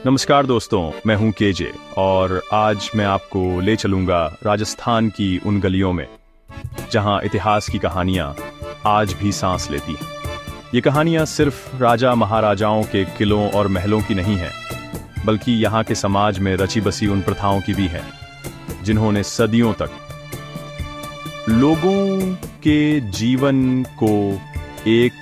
नमस्कार दोस्तों, मैं हूं केजे और आज मैं आपको ले चलूंगा राजस्थान की उन गलियों में जहां इतिहास की कहानियां आज भी सांस लेती हैं। ये कहानियां सिर्फ राजा महाराजाओं के किलों और महलों की नहीं हैं, बल्कि यहाँ के समाज में रची बसी उन प्रथाओं की भी हैं जिन्होंने सदियों तक लोगों के जीवन को एक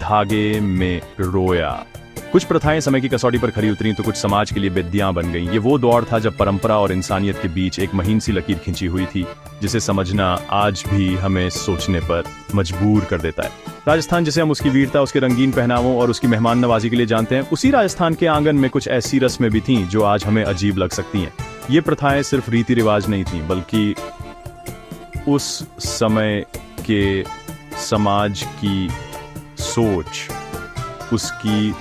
धागे में रोया। कुछ प्रथाएं समय की कसौटी पर खरी उतरी तो कुछ समाज के लिए बेदियां बन गईं। ये वो दौर था जब परंपरा और इंसानियत के बीच एक महीन सी लकीर खिंची हुई थी, जिसे समझना आज भी हमें सोचने पर मजबूर कर देता है। राजस्थान जिसे हम उसकी वीरता, उसके रंगीन पहनावों और उसकी मेहमान नवाजी के लिए जानते हैं, उसी राजस्थान के आंगन में कुछ ऐसी रस्में भी थीं जो आज हमें अजीब लग सकती हैं। ये प्रथाएं सिर्फ रीति रिवाज नहीं थीं, बल्कि उस समय के समाज की सोच, उसकी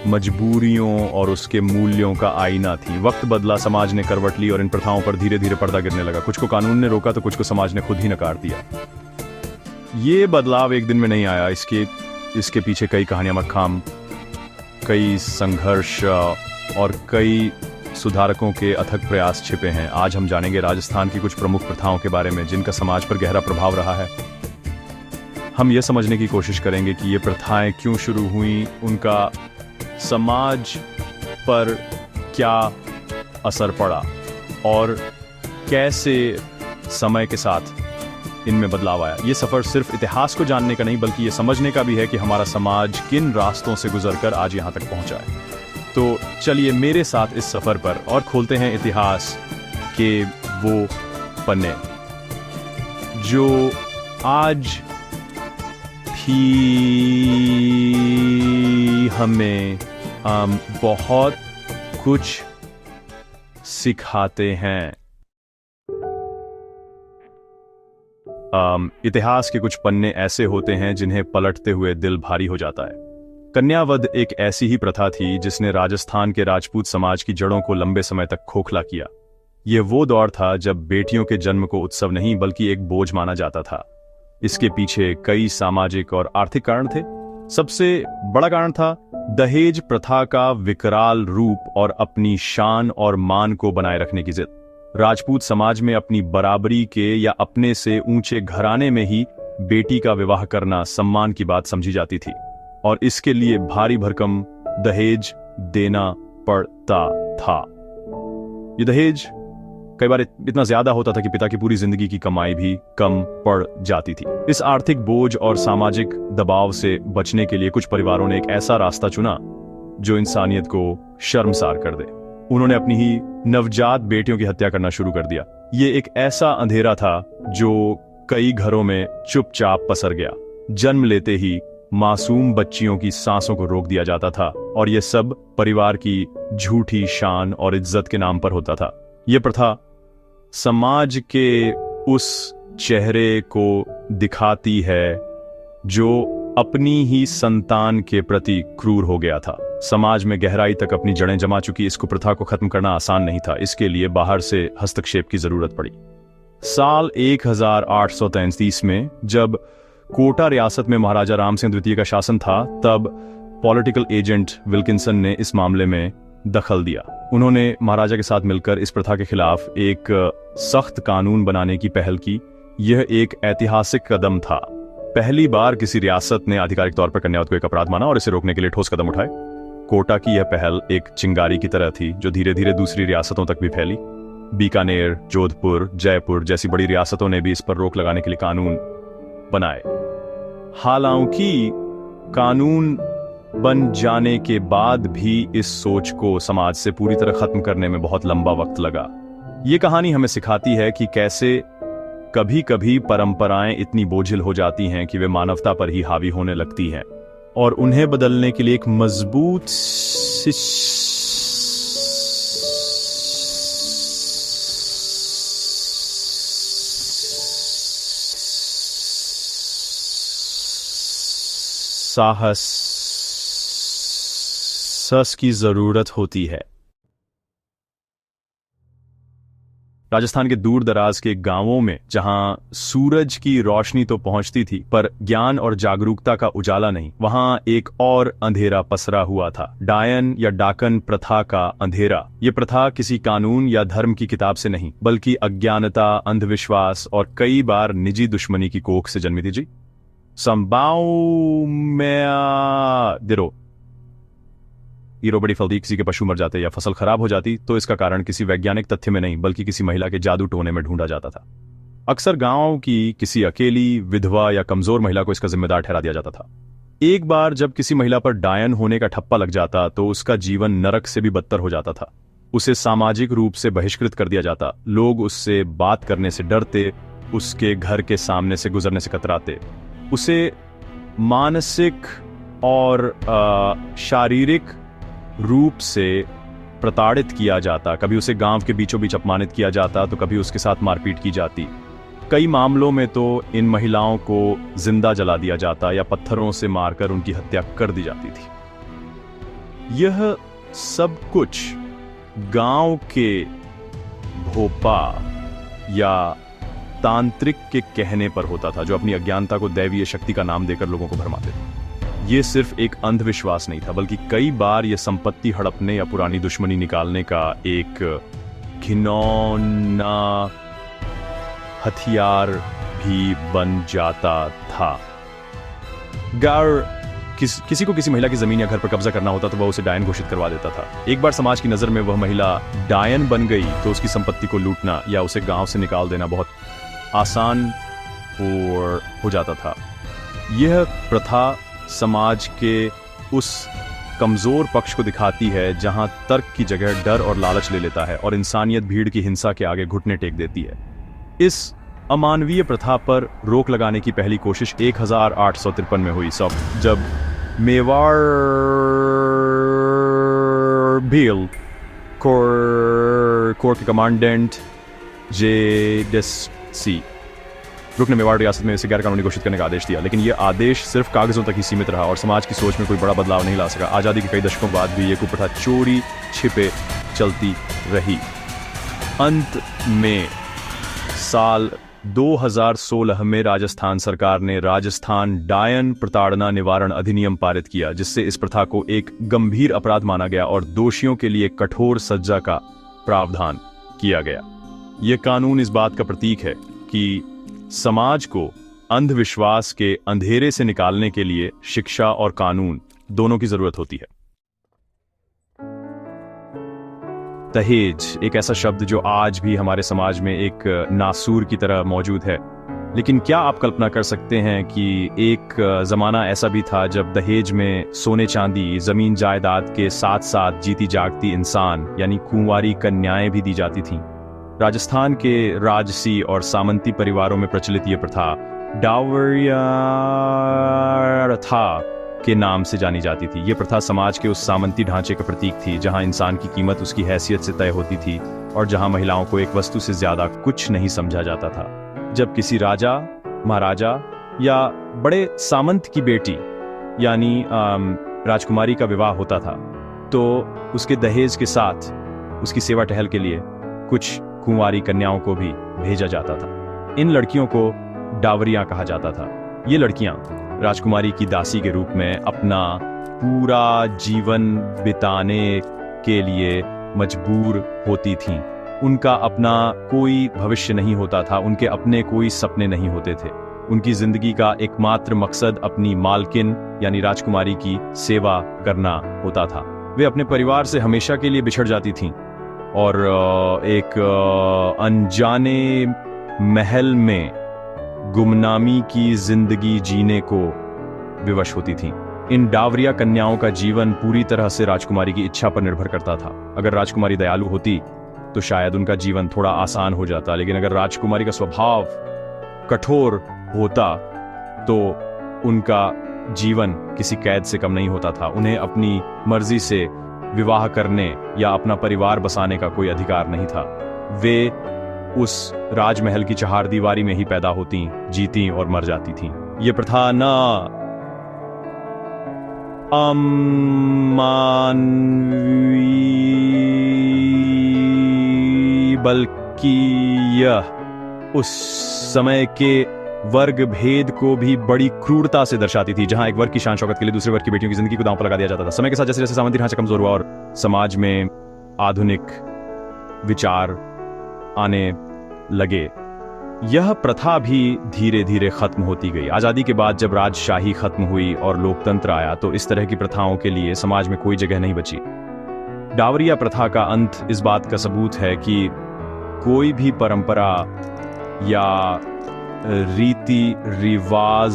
मजबूरियों और उसके मूल्यों का आईना थी। वक्त बदला, समाज ने करवट ली और इन प्रथाओं पर धीरे धीरे पर्दा गिरने लगा। कुछ को कानून ने रोका तो कुछ को समाज ने खुद ही नकार दिया। ये बदलाव एक दिन में नहीं आया, इसके पीछे कई कहानियां मक्खाम, कई संघर्ष और कई सुधारकों के अथक प्रयास छिपे हैं। आज हम जानेंगे राजस्थान की कुछ प्रमुख प्रथाओं के बारे में जिनका समाज पर गहरा प्रभाव रहा है। हम ये समझने की कोशिश करेंगे कि ये प्रथाएं क्यों शुरू हुई, उनका समाज पर क्या असर पड़ा और कैसे समय के साथ इनमें बदलाव आया। ये सफर सिर्फ इतिहास को जानने का नहीं, बल्कि ये समझने का भी है कि हमारा समाज किन रास्तों से गुजरकर आज यहाँ तक पहुंचा है। तो चलिए मेरे साथ इस सफर पर और खोलते हैं इतिहास के वो पन्ने जो आज भी हमें बहुत कुछ सिखाते हैं। इतिहास के कुछ पन्ने ऐसे होते हैं जिन्हें पलटते हुए दिल भारी हो जाता है। कन्यावध एक ऐसी ही प्रथा थी जिसने राजस्थान के राजपूत समाज की जड़ों को लंबे समय तक खोखला किया। यह वो दौर था जब बेटियों के जन्म को उत्सव नहीं बल्कि एक बोझ माना जाता था। इसके पीछे कई सामाजिक और आर्थिक कारण थे। सबसे बड़ा कारण था दहेज प्रथा का विकराल रूप और अपनी शान और मान को बनाए रखने की जिद। राजपूत समाज में अपनी बराबरी के या अपने से ऊंचे घराने में ही बेटी का विवाह करना सम्मान की बात समझी जाती थी और इसके लिए भारी भरकम दहेज देना पड़ता था। ये दहेज कई बार इतना ज्यादा होता था कि पिता की पूरी जिंदगी की कमाई भी कम पड़ जाती थी। इस आर्थिक बोझ और सामाजिक दबाव से बचने के लिए कुछ परिवारों ने एक ऐसा रास्ता चुना जो इंसानियत को शर्मसार कर दे। उन्होंने अपनी ही नवजात बेटियों की हत्या करना शुरू कर दिया। ये एक ऐसा अंधेरा था जो कई घरों में चुपचाप पसर गया। जन्म लेते ही मासूम बच्चियों की सांसों को रोक दिया जाता था और यह सब परिवार की झूठी शान और इज्जत के नाम पर होता था। यह प्रथा समाज के उस चेहरे को दिखाती है जो अपनी ही संतान के प्रति क्रूर हो गया था। समाज में गहराई तक अपनी जड़ें जमा चुकी इस कुप्रथा को खत्म करना आसान नहीं था। इसके लिए बाहर से हस्तक्षेप की जरूरत पड़ी। साल 1833 में जब कोटा रियासत में महाराजा राम सिंह द्वितीय का शासन था, तब पॉलिटिकल एजेंट विल्किंसन ने इस मामले में दखल दिया। उन्होंने महाराजा के साथ मिलकर इस प्रथा के खिलाफ एक सख्त कानून बनाने की पहल की। यह एक ऐतिहासिक कदम था। पहली बार किसी रियासत ने आधिकारिक तौर पर कन्यावध को एक अपराध माना और इसे रोकने के लिए ठोस कदम उठाए। कोटा की यह पहल एक चिंगारी की तरह थी जो धीरे धीरे दूसरी रियासतों तक भी फैली। बीकानेर, जोधपुर, जयपुर जैसी बड़ी रियासतों ने भी इस पर रोक लगाने के लिए कानून बनाए। हालांकि कानून बन जाने के बाद भी इस सोच को समाज से पूरी तरह खत्म करने में बहुत लंबा वक्त लगा। ये कहानी हमें सिखाती है कि कैसे कभी कभी परंपराएं इतनी बोझिल हो जाती हैं कि वे मानवता पर ही हावी होने लगती हैं और उन्हें बदलने के लिए एक मजबूत साहस की जरूरत होती है। राजस्थान के दूर दराज के गांवों में जहां सूरज की रोशनी तो पहुंचती थी पर ज्ञान और जागरूकता का उजाला नहीं, वहां एक और अंधेरा पसरा हुआ था, डायन या डाकन प्रथा का अंधेरा। ये प्रथा किसी कानून या धर्म की किताब से नहीं बल्कि अज्ञानता, अंधविश्वास और कई बार निजी दुश्मनी की कोख से जन्मी थी जी। संभाव में दिरो हीरो बड़ी फल्दी किसी के पशु मर जाते या फसल खराब हो जाती तो इसका कारण किसी वैज्ञानिक तथ्य में नहीं बल्कि किसी महिला के जादू टोने में ढूंढा जाता था। अक्सर गांव की किसी अकेली विधवा या कमजोर महिला को इसका जिम्मेदार ठहरा दिया जाता था। एक बार जब किसी महिला पर डायन होने का ठप्पा लग जाता तो उसका जीवन नरक से भी बदतर हो जाता था। उसे सामाजिक रूप से बहिष्कृत कर दिया जाता, लोग उससे बात करने से डरते, उसके घर के सामने से गुजरने से कतराते, उसे मानसिक और शारीरिक रूप से प्रताड़ित किया जाता। कभी उसे गांव के बीचों बीच अपमानित किया जाता तो कभी उसके साथ मारपीट की जाती। कई मामलों में तो इन महिलाओं को जिंदा जला दिया जाता या पत्थरों से मारकर उनकी हत्या कर दी जाती थी। यह सब कुछ गांव के भोपा या तांत्रिक के कहने पर होता था, जो अपनी अज्ञानता को दैवीय शक्ति का नाम देकर लोगों को भरमाते थे। ये सिर्फ एक अंधविश्वास नहीं था बल्कि कई बार यह संपत्ति हड़पने या पुरानी दुश्मनी निकालने का एक घिनौना हथियार भी बन जाता था। किसी को किसी महिला की जमीन या घर पर कब्जा करना होता तो वह उसे डायन घोषित करवा देता था। एक बार समाज की नजर में वह महिला डायन बन गई तो उसकी संपत्ति को लूटना या उसे गांव से निकाल देना बहुत आसान हो जाता था। यह प्रथा समाज के उस कमजोर पक्ष को दिखाती है जहां तर्क की जगह डर और लालच ले लेता है और इंसानियत भीड़ की हिंसा के आगे घुटने टेक देती है। इस अमानवीय प्रथा पर रोक लगाने की पहली कोशिश 1853 में हुई, जब मेवाड़ भील कोर के कमांडेंट जे.सी. रुक ने मेवाड़ रियासत में इसे गैर कानूनी घोषित करने का आदेश दिया, लेकिन यह आदेश सिर्फ कागजों तक ही सीमित रहा और समाज की सोच में कोई बड़ा बदलाव नहीं ला सका। आज़ादी के कई दशकों बाद भी यह कुप्रथा चोरी छिपे चलती रही। अंत में साल 2016 में राजस्थान सरकार ने राजस्थान डायन प्रताड़ना निवारण अधिनियम पारित किया, जिससे इस प्रथा को एक गंभीर अपराध माना गया और दोषियों के लिए कठोर सजा का प्रावधान किया गया। यह कानून इस बात का प्रतीक है कि समाज को अंधविश्वास के अंधेरे से निकालने के लिए शिक्षा और कानून दोनों की जरूरत होती है। दहेज एक ऐसा शब्द जो आज भी हमारे समाज में एक नासूर की तरह मौजूद है, लेकिन क्या आप कल्पना कर सकते हैं कि एक जमाना ऐसा भी था जब दहेज में सोने चांदी, जमीन जायदाद के साथ साथ जीती जागती इंसान यानी कुंवारी कन्याएं भी दी जाती थीं। राजस्थान के राजसी और सामंती परिवारों में प्रचलित यह प्रथा डावरिया के नाम से जानी जाती थी। यह प्रथा समाज के उस सामंती ढांचे का प्रतीक थी जहां इंसान की कीमत उसकी हैसियत से तय होती थी और जहां महिलाओं को एक वस्तु से ज्यादा कुछ नहीं समझा जाता था। जब किसी राजा, महाराजा या बड़े सामंत की बेटी यानी राजकुमारी का विवाह होता था तो उसके दहेज के साथ उसकी सेवा टहल के लिए कुछ कुंवारी कन्याओं को भी भेजा जाता था। इन लड़कियों को डावरियां कहा जाता था। ये लड़कियां राजकुमारी की दासी के रूप में अपना पूरा जीवन बिताने के लिए मजबूर होती थीं। उनका अपना कोई भविष्य नहीं होता था, उनके अपने कोई सपने नहीं होते थे। उनकी जिंदगी का एकमात्र मकसद अपनी मालकिन यानी राजकुमारी की सेवा करना होता था। वे अपने परिवार से हमेशा के लिए बिछड़ जाती थीं और एक अनजाने महल में गुमनामी की जिंदगी जीने को विवश होती थीं। इन डावरिया कन्याओं का जीवन पूरी तरह से राजकुमारी की इच्छा पर निर्भर करता था। अगर राजकुमारी दयालु होती तो शायद उनका जीवन थोड़ा आसान हो जाता, लेकिन अगर राजकुमारी का स्वभाव कठोर होता तो उनका जीवन किसी कैद से कम नहीं होता था। उन्हें अपनी मर्जी से विवाह करने या अपना परिवार बसाने का कोई अधिकार नहीं था। वे उस राजमहल की चहारदीवारी में ही पैदा होती, जीती और मर जाती थीं। ये प्रथा न अमानवीय कि यह उस समय के वर्ग भेद को भी बड़ी क्रूरता से दर्शाती थी, जहां एक वर्ग की शान शौकत के लिए दूसरे वर्ग की बेटियों की जिंदगी को दांव पर लगा दिया जाता था। समय के साथ जैसे जैसे सामंती ढांचा कमजोर हुआ और समाज में आधुनिक विचार आने लगे, यह प्रथा भी धीरे धीरे खत्म होती गई। आजादी के बाद जब राजशाही खत्म हुई और लोकतंत्र आया तो इस तरह की प्रथाओं के लिए समाज में कोई जगह नहीं बची। डावरिया प्रथा का अंत इस बात का सबूत है कि कोई भी परंपरा या रीति रिवाज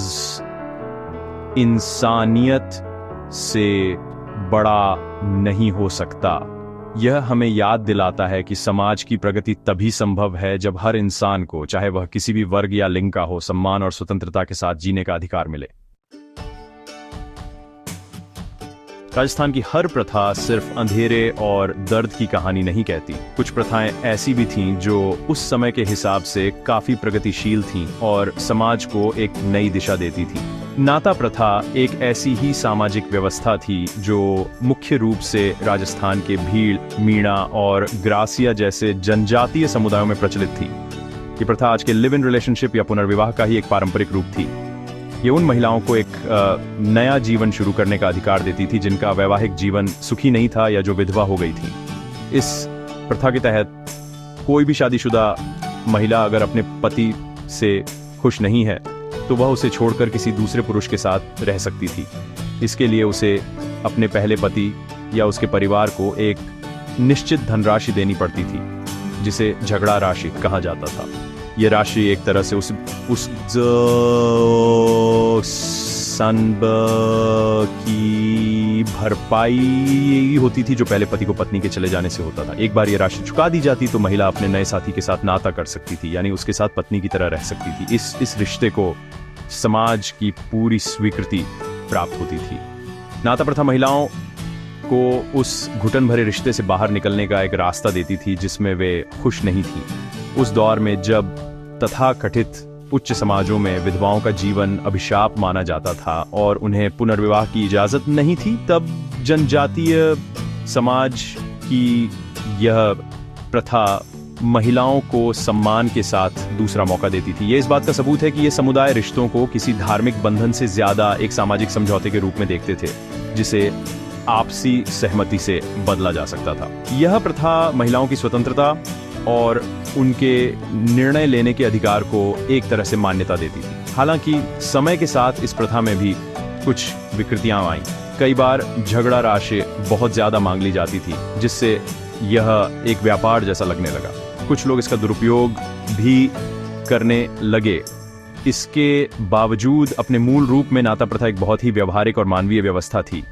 इंसानियत से बड़ा नहीं हो सकता। यह हमें याद दिलाता है कि समाज की प्रगति तभी संभव है जब हर इंसान को, चाहे वह किसी भी वर्ग या लिंग का हो, सम्मान और स्वतंत्रता के साथ जीने का अधिकार मिले। राजस्थान की हर प्रथा सिर्फ अंधेरे और दर्द की कहानी नहीं कहती। कुछ प्रथाएं ऐसी भी थीं जो उस समय के हिसाब से काफी प्रगतिशील थीं और समाज को एक नई दिशा देती थी। नाता प्रथा एक ऐसी ही सामाजिक व्यवस्था थी जो मुख्य रूप से राजस्थान के भीड़, मीणा और ग्रासिया जैसे जनजातीय समुदायों में प्रचलित थी। ये प्रथा आज के लिव इन रिलेशनशिप या पुनर्विवाह का ही एक पारंपरिक रूप थी। ये उन महिलाओं को एक नया जीवन शुरू करने का अधिकार देती थी जिनका वैवाहिक जीवन सुखी नहीं था या जो विधवा हो गई थी। इस प्रथा के तहत कोई भी शादीशुदा महिला अगर अपने पति से खुश नहीं है तो वह उसे छोड़कर किसी दूसरे पुरुष के साथ रह सकती थी। इसके लिए उसे अपने पहले पति या उसके परिवार को एक निश्चित धनराशि देनी पड़ती थी, जिसे झगड़ा राशि कहा जाता था। ये राशि एक तरह से उस सनब की भरपाई होती थी जो पहले पति को पत्नी के चले जाने से होता था। एक बार ये राशि चुका दी जाती तो महिला अपने नए साथी के साथ नाता कर सकती थी, यानी उसके साथ पत्नी की तरह रह सकती थी। इस रिश्ते को समाज की पूरी स्वीकृति प्राप्त होती थी। नाता प्रथा महिलाओं को उस घुटन भरे रिश्ते से बाहर निकलने का एक रास्ता देती थी जिसमें वे खुश नहीं थी। उस दौर में जब तथाकथित उच्च समाजों में विधवाओं का जीवन अभिशाप माना जाता था और उन्हें पुनर्विवाह की इजाजत नहीं थी, तब जनजातीय समाज की यह प्रथा महिलाओं को सम्मान के साथ दूसरा मौका देती थी। ये इस बात का सबूत है कि ये समुदाय रिश्तों को किसी धार्मिक बंधन से ज्यादा एक सामाजिक समझौते के रूप में देखते थे, जिसे आपसी सहमति से बदला जा सकता था। यह प्रथा महिलाओं की स्वतंत्रता और उनके निर्णय लेने के अधिकार को एक तरह से मान्यता देती थी। हालांकि समय के साथ इस प्रथा में भी कुछ विकृतियां आईं। कई बार झगड़ा राशि बहुत ज्यादा मांग ली जाती थी, जिससे यह एक व्यापार जैसा लगने लगा। कुछ लोग इसका दुरुपयोग भी करने लगे। इसके बावजूद अपने मूल रूप में नाता प्रथा एक बहुत ही व्यवहारिक और मानवीय व्यवस्था थी।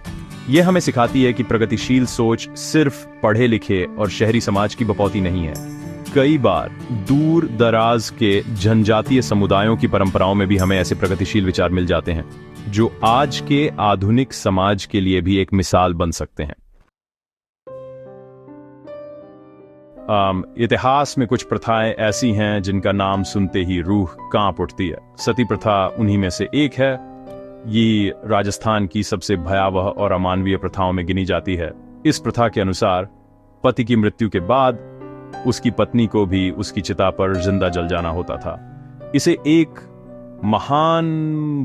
यह हमें सिखाती है कि प्रगतिशील सोच सिर्फ पढ़े लिखे और शहरी समाज की बपौती नहीं है। कई बार दूर दराज के जनजातीय समुदायों की परंपराओं में भी हमें ऐसे प्रगतिशील विचार मिल जाते हैं जो आज के आधुनिक समाज के लिए भी एक मिसाल बन सकते हैं। इतिहास में कुछ प्रथाएं ऐसी हैं जिनका नाम सुनते ही रूह कांप उठती है। सती प्रथा उन्हीं में से एक है। ये राजस्थान की सबसे भयावह और अमानवीय प्रथाओं में गिनी जाती है। इस प्रथा के अनुसार पति की मृत्यु के बाद उसकी पत्नी को भी उसकी चिता पर जिंदा जल जाना होता था। इसे एक महान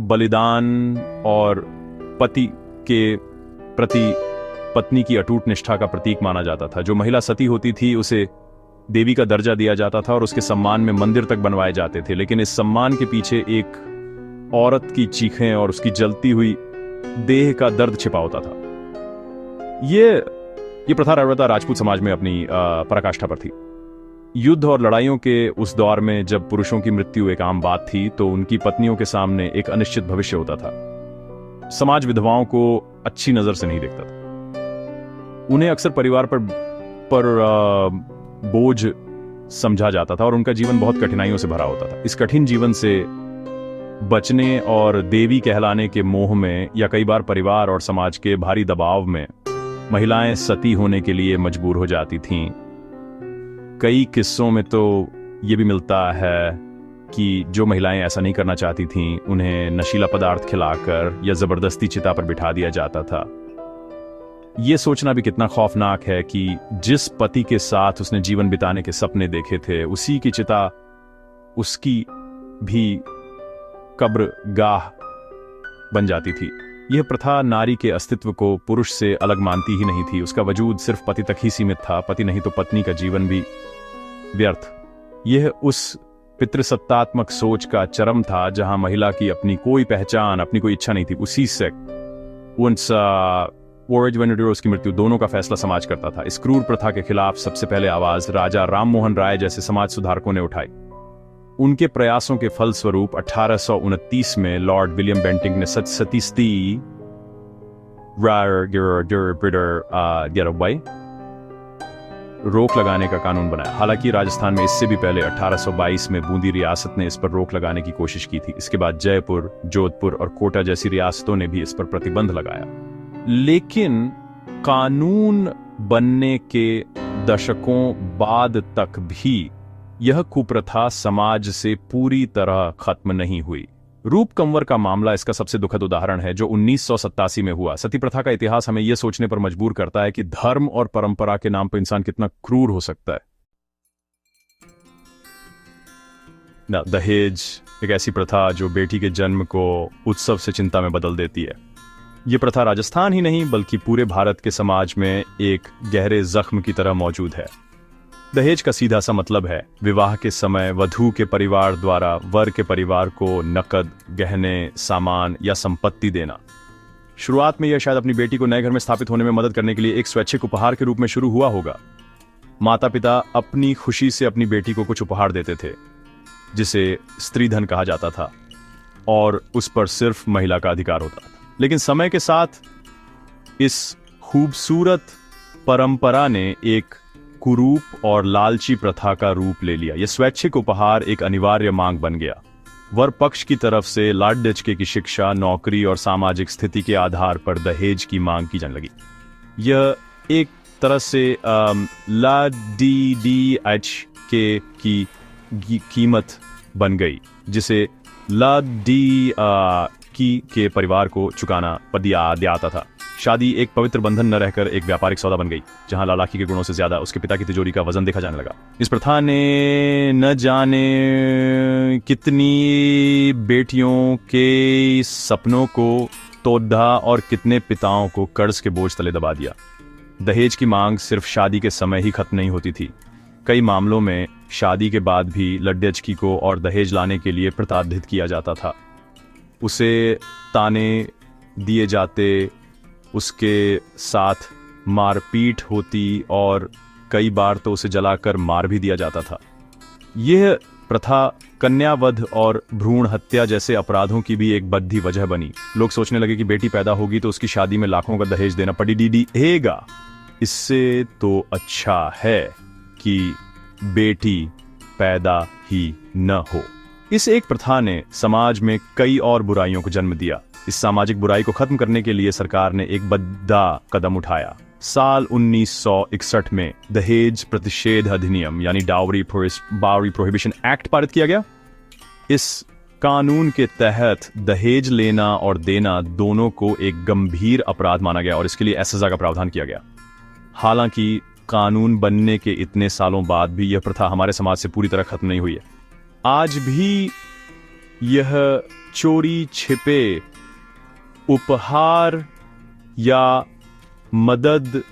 बलिदान और पति के प्रति पत्नी की अटूट निष्ठा का प्रतीक माना जाता था। जो महिला सती होती थी उसे देवी का दर्जा दिया जाता था और उसके सम्मान में मंदिर तक बनवाए जाते थे, लेकिन इस सम्मान के पीछे एक औरत की चीखें और उसकी जलती हुई देह का दर्द छिपा होता था। ये प्रथा राजपूत समाज में अपनी पराकाष्ठा पर थी। युद्ध और लड़ाइयों के उस दौर में जब पुरुषों की मृत्यु एक आम बात थी तो उनकी पत्नियों के सामने एक अनिश्चित भविष्य होता था। समाज विधवाओं को अच्छी नजर से नहीं देखता था। उन्हें अक्सर परिवार पर बोझ समझा जाता था और उनका जीवन बहुत कठिनाइयों से भरा होता था। इस कठिन जीवन से बचने और देवी कहलाने के मोह में या कई बार परिवार और समाज के भारी दबाव में महिलाएं सती होने के लिए मजबूर हो जाती थीं। कई किस्सों में तो ये भी मिलता है कि जो महिलाएं ऐसा नहीं करना चाहती थीं उन्हें नशीला पदार्थ खिलाकर या जबरदस्ती चिता पर बिठा दिया जाता था। ये सोचना भी कितना खौफनाक है कि जिस पति के साथ उसने जीवन बिताने के सपने देखे थे, उसी की चिता उसकी भी कब्रगाह बन जाती थी। यह प्रथा नारी के अस्तित्व को पुरुष से अलग मानती ही नहीं थी। उसका वजूद सिर्फ पति तक ही सीमित था। पति नहीं तो पत्नी का जीवन भी व्यर्थ। यह उस पितृसत्तात्मक सोच का चरम था जहां महिला की अपनी कोई पहचान, अपनी कोई इच्छा नहीं थी। उसी से की मृत्यु दोनों का फैसला समाज करता था। इस क्रूर प्रथा के खिलाफ सबसे पहले आवाज राजा राम मोहन राय जैसे समाज सुधारकों ने उठाई। उनके प्रयासों के फलस्वरूप 1829 में लॉर्ड विलियम बेंटिंक ने सती रोक लगाने का कानून बनाया। हालांकि राजस्थान में इससे भी पहले 1822 में बूंदी रियासत ने इस पर रोक लगाने की कोशिश की थी। इसके बाद जयपुर, जोधपुर और कोटा जैसी रियासतों ने भी इस पर प्रतिबंध लगाया। लेकिन कानून बनने के दशकों बाद तक भी यह कुप्रथा समाज से पूरी तरह खत्म नहीं हुई। रूप कंवर का मामला इसका सबसे दुखद उदाहरण है, जो 1987 में हुआ। सती प्रथा का इतिहास हमें यह सोचने पर मजबूर करता है कि धर्म और परंपरा के नाम पर इंसान कितना क्रूर हो सकता है। दहेज एक ऐसी प्रथा जो बेटी के जन्म को उत्सव से चिंता में बदल देती है। यह प्रथा राजस्थान ही नहीं बल्कि पूरे भारत के समाज में एक गहरे जख्म की तरह मौजूद है। दहेज का सीधा सा मतलब है विवाह के समय वधू के परिवार द्वारा वर के परिवार को नकद, गहने, सामान या संपत्ति देना। शुरुआत में यह शायद अपनी बेटी को नए घर में स्थापित होने में मदद करने के लिए एक स्वैच्छिक उपहार के रूप में शुरू हुआ होगा। माता पिता अपनी खुशी से अपनी बेटी को कुछ उपहार देते थे, जिसे स्त्रीधन कहा जाता था, और उस पर सिर्फ महिला का अधिकार होता था। लेकिन समय के साथ इस खूबसूरत परंपरा ने एक कुरूप और लालची प्रथा का रूप ले लिया। यह स्वैच्छिक उपहार एक अनिवार्य मांग बन गया। वर पक्ष की तरफ से लाडडचके की शिक्षा, नौकरी और सामाजिक स्थिति के आधार पर दहेज की मांग की जाने लगी। यह एक तरह से लाडीडीएचके की कीमत बन गई, जिसे लाडीकी के परिवार को चुकाना दिया जाता था। शादी एक पवित्र बंधन न रहकर एक व्यापारिक सौदा बन गई, जहां लालाकी के गुणों से ज्यादा उसके पिता की तिजोरी का वजन देखा जाने लगा। इस प्रथा ने न जाने कितनी बेटियों के सपनों को तोड़ा और कितने पिताओं को कर्ज के बोझ तले दबा दिया। दहेज की मांग सिर्फ शादी के समय ही खत्म नहीं होती थी। कई मामलों में शादी के बाद भी लड्डचकी को और दहेज लाने के लिए प्रताड़ित किया जाता था। उसे ताने दिए जाते, उसके साथ मारपीट होती और कई बार तो उसे जलाकर मार भी दिया जाता था। यह प्रथा कन्यावध और भ्रूण हत्या जैसे अपराधों की भी एक बद्धी वजह बनी। लोग सोचने लगे कि बेटी पैदा होगी तो उसकी शादी में लाखों का दहेज देना पड़ेगा। इससे तो अच्छा है कि बेटी पैदा ही न हो। इस एक प्रथा ने समाज में कई और बुराइयों को जन्म दिया। इस सामाजिक बुराई को खत्म करने के लिए सरकार ने एक बड़ा कदम उठाया। साल 1961 में दहेज प्रतिषेध अधिनियम यानी डाउरी प्रोहिबिशन एक्ट पारित किया गया। इस कानून के तहत दहेज लेना और देना दोनों को एक गंभीर अपराध माना गया और इसके लिए सजा का प्रावधान किया गया। हालांकि कानून बनने के इतने सालों बाद भी यह प्रथा हमारे समाज से पूरी तरह खत्म नहीं हुई है। आज भी यह चोरी छिपे उपहार या मदद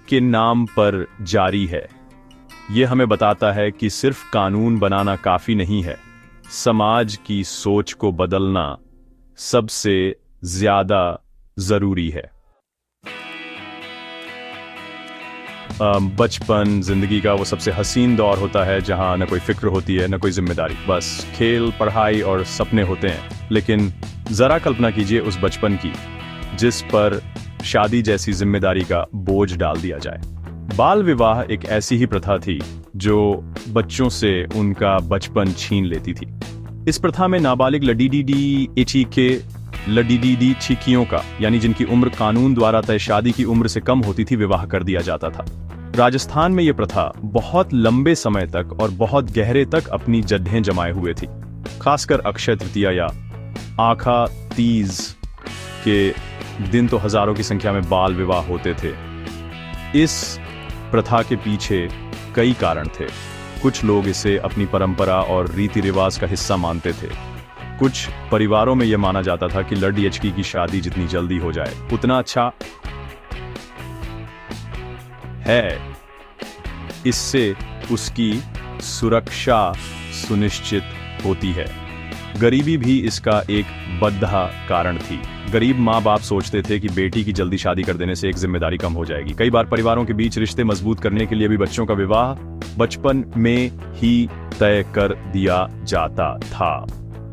के नाम पर जारी है। यह हमें बताता है कि सिर्फ कानून बनाना काफी नहीं है, समाज की सोच को बदलना सबसे ज्यादा जरूरी है। बचपन जिंदगी का वो सबसे हसीन दौर होता है जहां न कोई फिक्र होती है, न कोई जिम्मेदारी, बस खेल, पढ़ाई और सपने होते हैं। लेकिन जरा कल्पना कीजिए उस बचपन की जिस पर शादी जैसी जिम्मेदारी का बोझ डाल दिया जाए। बाल विवाह एक ऐसी ही प्रथा थी जो बच्चों से उनका बचपन छीन लेती थी। इस प्रथा में नाबालिग लडीडी छिकियों का, यानी जिनकी उम्र कानून द्वारा तय शादी की उम्र से कम होती थी, विवाह कर दिया जाता था। राजस्थान में यह प्रथा बहुत लंबे समय तक और बहुत गहरे तक अपनी जड़ें जमाए हुए थी। खासकर अक्षय तृतीया या आखा तीज के दिन तो हजारों की संख्या में बाल विवाह होते थे। इस प्रथा के पीछे कई कारण थे। कुछ लोग इसे अपनी परंपरा और रीति रिवाज का हिस्सा मानते थे। कुछ परिवारों में यह माना जाता था कि लड़की की शादी जितनी जल्दी हो जाए उतना अच्छा है, इससे उसकी सुरक्षा सुनिश्चित होती है। गरीबी भी इसका एक बद्धा कारण थी। गरीब माँ बाप सोचते थे कि बेटी की जल्दी शादी कर देने से एक जिम्मेदारी कम हो जाएगी। कई बार परिवारों के बीच रिश्ते मजबूत करने के लिए भी बच्चों का विवाह बचपन में ही तय कर दिया जाता था।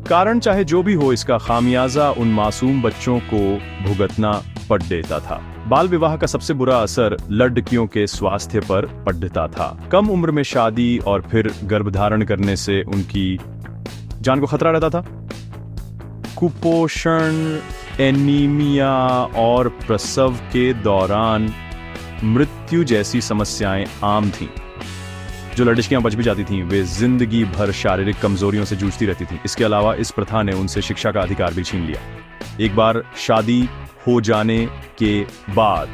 कारण चाहे जो भी हो, इसका खामियाजा उन मासूम बच्चों को भुगतना पड़ देता था। बाल विवाह का सबसे बुरा असर लड़कियों के स्वास्थ्य पर पड़ता था। कम उम्र में शादी और फिर गर्भधारण करने से उनकी जान को खतरा रहता था। कुपोषण, एनीमिया और प्रसव के दौरान मृत्यु जैसी समस्याएं आम थीं। जो लड़कियां बच भी जाती थीं, वे जिंदगी भर शारीरिक कमजोरियों से जूझती रहती थीं। इसके अलावा इस प्रथा ने उनसे शिक्षा का अधिकार भी छीन लिया। एक बार शादी हो जाने के बाद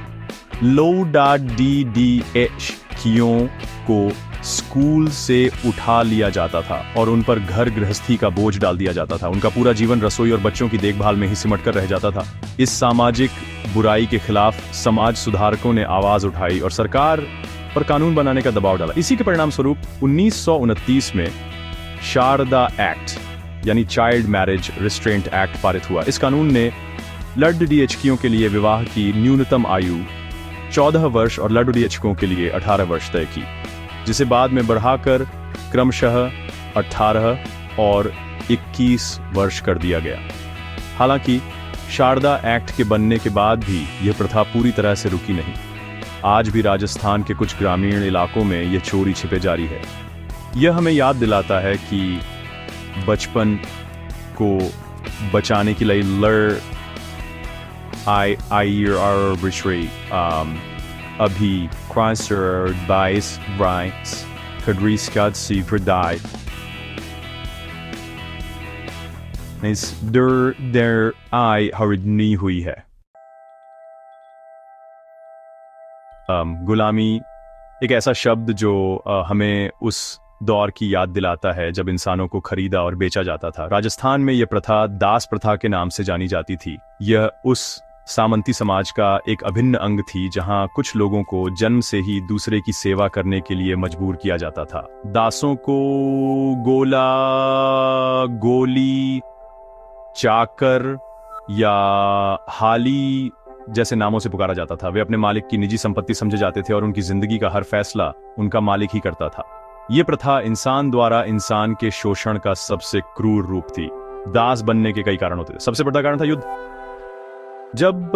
लड़कियों को स्कूल से उठा लिया जाता था और उन पर घर गृहस्थी का बोझ डाल दिया जाता था। उनका पूरा जीवन रसोई और बच्चों की देखभाल में ही सिमट कर रह जाता था। इस सामाजिक बुराई के खिलाफ समाज सुधारकों ने आवाज उठाई और सरकार पर कानून बनाने का दबाव डाला। इसी के परिणाम स्वरूप 1929 में शारदा एक्ट यानी चाइल्ड मैरिज रिस्ट्रेंट एक्ट पारित हुआ। इस कानून ने लड़कियों के लिए विवाह की न्यूनतम आयु 14 वर्ष और लड़कियों के लिए 18 वर्ष तय की, जिसे बाद में बढ़ाकर क्रमशः 18 और 21 वर्ष कर दिया गया। हालांकि शारदा एक्ट के बनने के बाद भी यह प्रथा पूरी तरह से रुकी नहीं। आज भी राजस्थान के कुछ ग्रामीण इलाकों में यह चोरी छिपे जारी है। यह हमें याद दिलाता है कि बचपन को बचाने के लिए अभी हरनी हुई है। गुलामी एक ऐसा शब्द जो हमें उस दौर की याद दिलाता है जब इंसानों को खरीदा और बेचा जाता था। राजस्थान में यह प्रथा दास प्रथा के नाम से जानी जाती थी। यह उस सामंती समाज का एक अभिन्न अंग थी जहां कुछ लोगों को जन्म से ही दूसरे की सेवा करने के लिए मजबूर किया जाता था। दासों को गोला, गोली, चाकर या हाली जैसे नामों से पुकारा जाता था। वे अपने मालिक की निजी संपत्ति समझे जाते थे और उनकी जिंदगी का हर फैसला उनका मालिक ही करता था। ये प्रथा इंसान द्वारा इंसान के शोषण का सबसे क्रूर रूप थी। दास बनने के कई कारण होते थे। सबसे बड़ा कारण था युद्ध। जब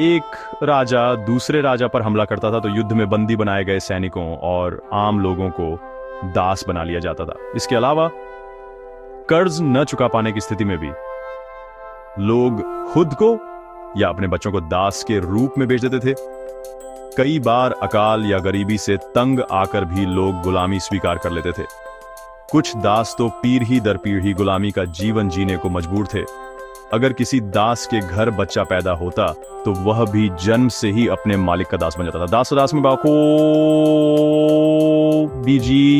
एक राजा दूसरे राजा पर हमला करता था तो युद्ध में बंदी बनाए गए सैनिकों और आम लोगों को दास बना लिया जाता था। इसके अलावा कर्ज न चुका पाने की स्थिति में भी लोग खुद को या अपने बच्चों को दास के रूप में बेच देते थे। कई बार अकाल या गरीबी से तंग आकर भी लोग गुलामी स्वीकार कर लेते थे। कुछ दास तो पीढ़ी दर पीढ़ी गुलामी का जीवन जीने को मजबूर थे। अगर किसी दास के घर बच्चा पैदा होता तो वह भी जन्म से ही अपने मालिक का दास बन जाता था। दास में बाको बीजी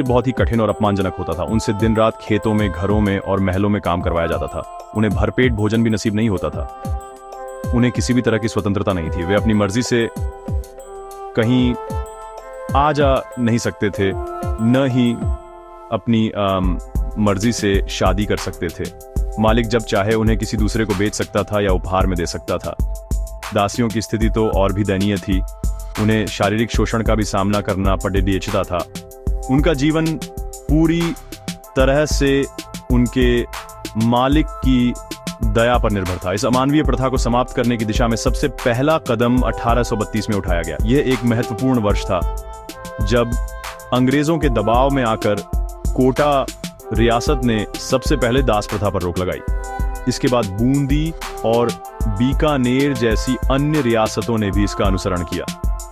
बहुत ही कठिन और अपमानजनक होता था। उनसे दिन रात खेतों में, घरों में और महलों में काम करवाया जाता था। उन्हें भरपेट भोजन भी नसीब नहीं होता था। उन्हें किसी भी तरह की स्वतंत्रता नहीं थी। वे अपनी मर्जी से कहीं आ जा नहीं सकते थे, न ही अपनी मर्जी से शादी कर सकते थे। मालिक जब चाहे उन्हें किसी दूसरे को बेच सकता था या उपहार में दे सकता था। दासियों की स्थिति तो और भी दयनीय थी। उन्हें शारीरिक शोषण का भी सामना करना पड़ता था। उनका जीवन पूरी तरह से उनके मालिक की दया पर निर्भर था। इस अमानवीय प्रथा को समाप्त करने की दिशा में सबसे पहला कदम 1832 में उठाया गया। यह एक महत्वपूर्ण वर्ष था जब अंग्रेजों के दबाव में आकर कोटा रियासत ने सबसे पहले दास प्रथा पर रोक लगाई। इसके बाद बूंदी और बीकानेर जैसी अन्य रियासतों ने भी इसका अनुसरण किया।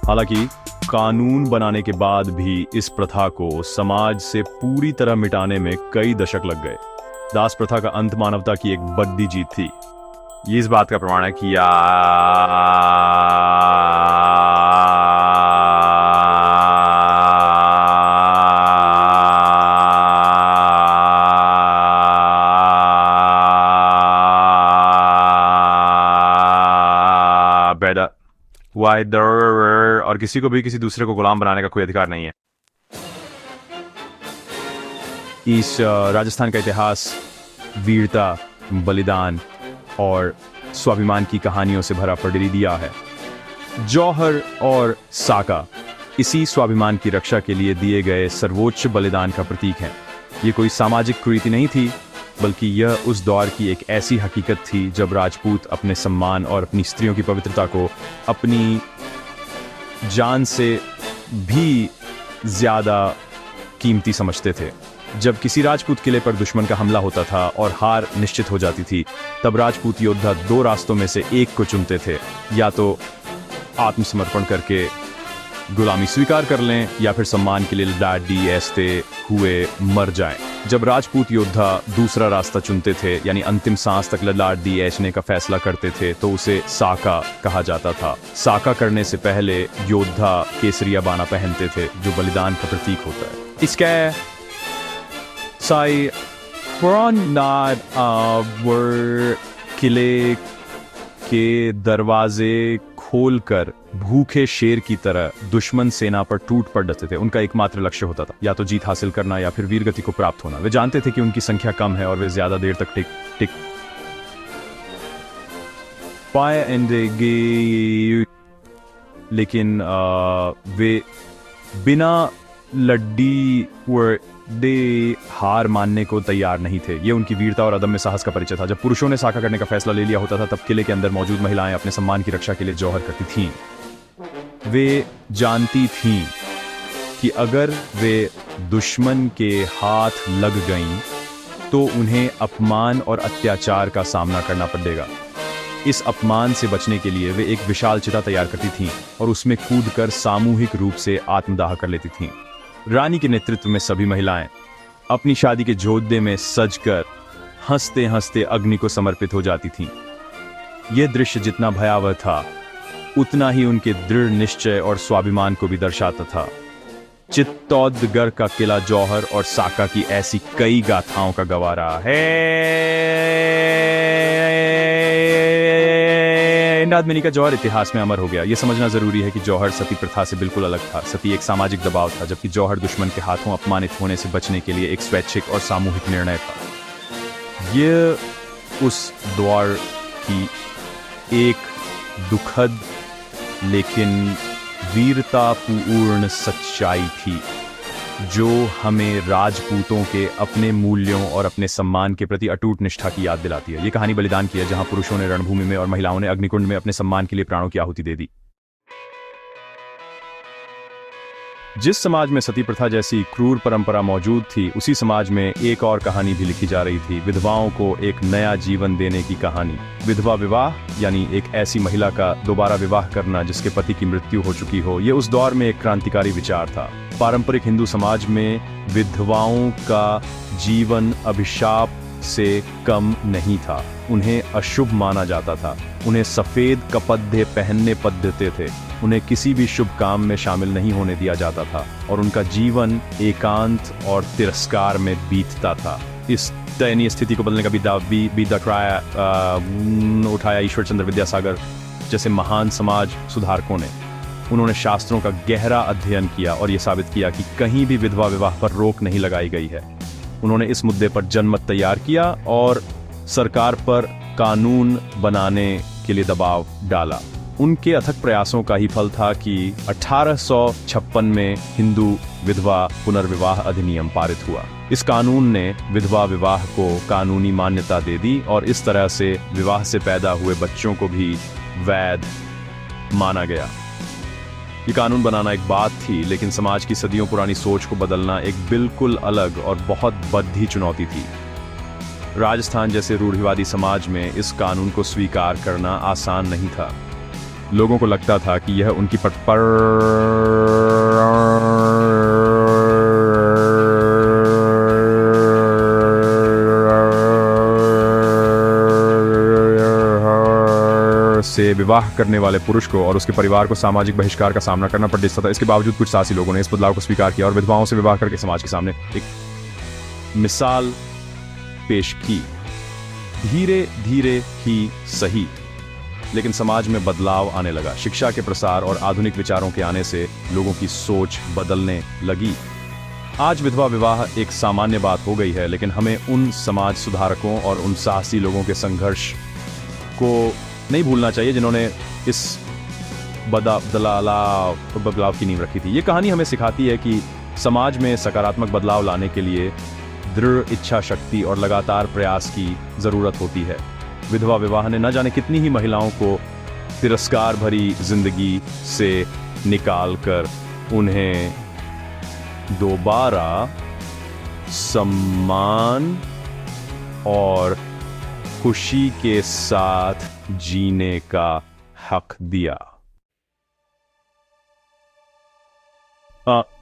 हालांकि कानून बनाने के बाद भी इस प्रथा को समाज से पूरी तरह मिटाने में कई दशक लग गए। दास प्रथा का अंत मानवता की एक बड़ी जीत थी। ये इस बात का प्रमाण है कि और किसी को भी किसी दूसरे को गुलाम बनाने का कोई अधिकार नहीं है। इस राजस्थान का इतिहास वीरता, बलिदान और स्वाभिमान की कहानियों से भरा पड़ी दिया है। जौहर और साका इसी स्वाभिमान की रक्षा के लिए दिए गए सर्वोच्च बलिदान का प्रतीक है। ये कोई सामाजिक कुरीति नहीं थी, बल्कि यह उस दौर की एक ऐसी हकीकत थी जब राजपूत अपने सम्मान और अपनी स्त्रियों की पवित्रता को अपनी जान से भी ज्यादा कीमती समझते थे। जब किसी राजपूत किले पर दुश्मन का हमला होता था और हार निश्चित हो जाती थी, तब राजपूत योद्धा दो रास्तों में से एक को चुनते थे, या तो आत्मसमर्पण करके गुलामी स्वीकार कर लें या फिर सम्मान के लिए लड़ाई ऐसते हुए मर जाएं। जब राजपूत योद्धा दूसरा रास्ता चुनते थे, यानी अंतिम सांस तक लड़ाई ऐसने का फैसला करते थे, तो उसे साका कहा जाता था। साका करने से पहले योद्धा केसरिया बाना पहनते थे, जो बलिदान का प्रतीक होता है। इसके साई किले के दरवाजे खोलकर भूखे शेर की तरह दुश्मन सेना पर टूट पड़ते थे। उनका एकमात्र लक्ष्य होता था या तो जीत हासिल करना या फिर वीरगति को प्राप्त होना। वे जानते थे कि उनकी संख्या कम है और वे ज्यादा देर तक टिक पाएंगे, लेकिन वे बिना लड्डी दे हार मानने को तैयार नहीं थे। ये उनकी वीरता और अदम्य साहस का परिचय था। जब पुरुषों ने साका करने का फैसला ले लिया होता था, तब किले के अंदर मौजूद महिलाएं अपने सम्मान की रक्षा के लिए जौहर करती थीं। वे जानती थीं कि अगर वे दुश्मन के हाथ लग गईं, तो उन्हें अपमान और अत्याचार का सामना करना पड़ेगा। इस अपमान से बचने के लिए वे एक विशाल चिता तैयार करती थीं और उसमें कूदकर सामूहिक रूप से आत्मदाह कर लेती थीं। रानी के नेतृत्व में सभी महिलाएं अपनी शादी के जोधे में सजकर हंसते हंसते अग्नि को समर्पित हो जाती थीं। यह दृश्य जितना भयावह था, उतना ही उनके दृढ़ निश्चय और स्वाभिमान को भी दर्शाता था। चित्तौड़गढ़ का किला जौहर और साका की ऐसी कई गाथाओं का गवाह रहा है। आदमी का जौहर इतिहास में अमर हो गया। यह समझना जरूरी है कि जौहर सती प्रथा से बिल्कुल अलग था। सती एक सामाजिक दबाव था, जबकि जौहर दुश्मन के हाथों अपमानित होने से बचने के लिए एक स्वैच्छिक और सामूहिक निर्णय था। यह उस दौर की एक दुखद लेकिन वीरतापूर्ण सच्चाई थी, जो हमें राजपूतों के अपने मूल्यों और अपने सम्मान के प्रति अटूट निष्ठा की याद दिलाती है। ये कहानी बलिदान की है, जहां पुरुषों ने रणभूमि में और महिलाओं ने अग्निकुंड में अपने सम्मान के लिए प्राणों की आहुति दे दी। जिस समाज में सती प्रथा जैसी क्रूर परंपरा मौजूद थी, उसी समाज में एक और कहानी भी लिखी जा रही थी, विधवाओं को एक नया जीवन देने की कहानी। विधवा विवाह यानी एक ऐसी महिला का दोबारा विवाह करना जिसके पति की मृत्यु हो चुकी हो। यह उस दौर में एक क्रांतिकारी विचार था। पारंपरिक हिंदू समाज में विधवाओं का जीवन अभिशाप से कम नहीं था। उन्हें अशुभ माना जाता था। उन्हें सफेद कपड़े पहनने पड़ते थे। उन्हें किसी भी शुभ काम में शामिल नहीं होने दिया जाता था और उनका जीवन एकांत और तिरस्कार में बीतता था। इस दयनीय स्थिति को बदलने का उठाया ईश्वर चंद्र विद्यासागर जैसे महान समाज सुधारकों ने। उन्होंने शास्त्रों का गहरा अध्ययन किया और यह साबित किया कि कहीं भी विधवा विवाह पर रोक नहीं लगाई गई है। उन्होंने इस मुद्दे पर जनमत तैयार किया और सरकार पर कानून बनाने के लिए दबाव डाला। उनके अथक प्रयासों का ही फल था कि 1856 में हिंदू विधवा पुनर्विवाह अधिनियम पारित हुआ। इस कानून ने विधवा विवाह को कानूनी मान्यता दे दी और इस तरह से विवाह से पैदा हुए बच्चों को भी वैध माना गया। ये कानून बनाना एक बात थी, लेकिन समाज की सदियों पुरानी सोच को बदलना एक बिल्कुल अलग और बहुत बड़ी चुनौती थी। राजस्थान जैसे रूढ़िवादी समाज में इस कानून को स्वीकार करना आसान नहीं था। लोगों को लगता था कि यह उनकी परिवार से विवाह करने वाले पुरुष को और उसके परिवार को सामाजिक बहिष्कार का सामना करना पड़ सकता था। इसके बावजूद कुछ साहसी लोगों ने इस बदलाव को स्वीकार किया और विधवाओं से विवाह करके समाज के सामने एक मिसाल पेश की। धीरे धीरे ही सही, लेकिन समाज में बदलाव आने लगा। शिक्षा के प्रसार और आधुनिक विचारों के आने से लोगों की सोच बदलने लगी। आज विधवा विवाह एक सामान्य बात हो गई है, लेकिन हमें उन समाज सुधारकों और उन साहसी लोगों के संघर्ष को नहीं भूलना चाहिए जिन्होंने इस बदलाव की नींव रखी थी। ये कहानी हमें सिखाती है कि समाज में सकारात्मक बदलाव लाने के लिए दृढ़ इच्छा शक्ति और लगातार प्रयास की जरूरत होती है। विधवा विवाह ने न जाने कितनी ही महिलाओं को तिरस्कार भरी जिंदगी से निकालकर उन्हें दोबारा सम्मान और खुशी के साथ जीने का हक दिया।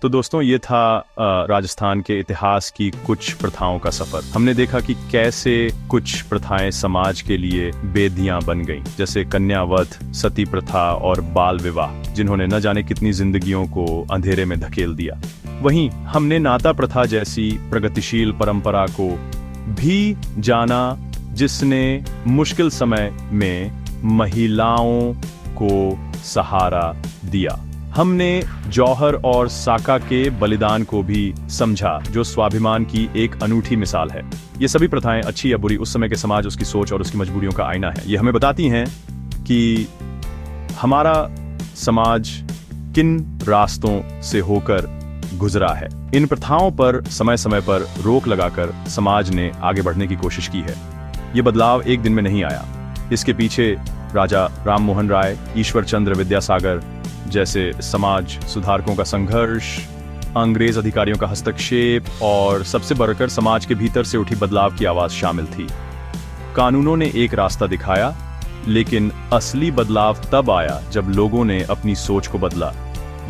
तो दोस्तों, ये था राजस्थान के इतिहास की कुछ प्रथाओं का सफर। हमने देखा कि कैसे कुछ प्रथाएं समाज के लिए बेदियां बन गईं, जैसे कन्यावध, सती प्रथा और बाल विवाह, जिन्होंने न जाने कितनी जिंदगियों को अंधेरे में धकेल दिया। वहीं हमने नाता प्रथा जैसी प्रगतिशील परंपरा को भी जाना, जिसने मुश्किल समय में महिलाओं को सहारा दिया। हमने जौहर और साका के बलिदान को भी समझा, जो स्वाभिमान की एक अनूठी मिसाल है। ये सभी प्रथाएं, अच्छी या बुरी, उस समय के समाज, उसकी सोच और उसकी मजबूरियों का आईना है। ये हमें बताती हैं कि हमारा समाज किन रास्तों से होकर गुजरा है। इन प्रथाओं पर समय समय पर रोक लगाकर समाज ने आगे बढ़ने की कोशिश की है। ये बदलाव एक दिन में नहीं आया। इसके पीछे राजा राम मोहन राय, ईश्वर चंद्र विद्यासागर जैसे समाज सुधारकों का संघर्ष, अंग्रेज अधिकारियों का हस्तक्षेप और सबसे बढ़कर समाज के भीतर से उठी बदलाव की आवाज शामिल थी। कानूनों ने एक रास्ता दिखाया, लेकिन असली बदलाव तब आया जब लोगों ने अपनी सोच को बदला।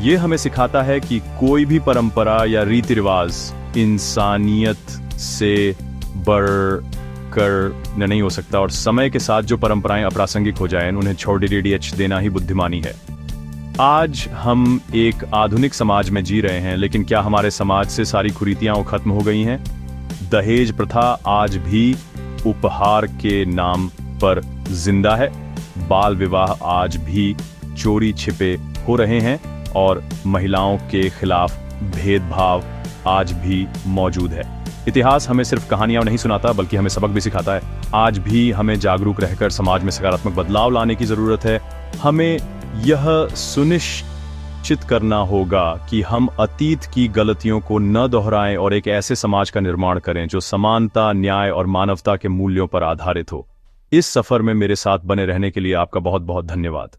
ये हमें सिखाता है कि कोई भी परंपरा या रीति रिवाज इंसानियत से बढ़कर नहीं हो सकता, और समय के साथ जो परंपराएं अप्रासंगिक हो जाएं, उन्हें छोड़ देना ही बुद्धिमानी है। आज हम एक आधुनिक समाज में जी रहे हैं, लेकिन क्या हमारे समाज से सारी कुरीतियां खत्म हो गई हैं? दहेज प्रथा आज भी उपहार के नाम पर जिंदा है। बाल विवाह आज भी चोरी छिपे हो रहे हैं और महिलाओं के खिलाफ भेदभाव आज भी मौजूद है। इतिहास हमें सिर्फ कहानियां नहीं सुनाता, बल्कि हमें सबक भी सिखाता है। आज भी हमें जागरूक रहकर समाज में सकारात्मक बदलाव लाने की जरूरत है। हमें यह सुनिश्चित करना होगा कि हम अतीत की गलतियों को न दोहराएं और एक ऐसे समाज का निर्माण करें जो समानता, न्याय और मानवता के मूल्यों पर आधारित हो। इस सफर में मेरे साथ बने रहने के लिए आपका बहुत बहुत धन्यवाद।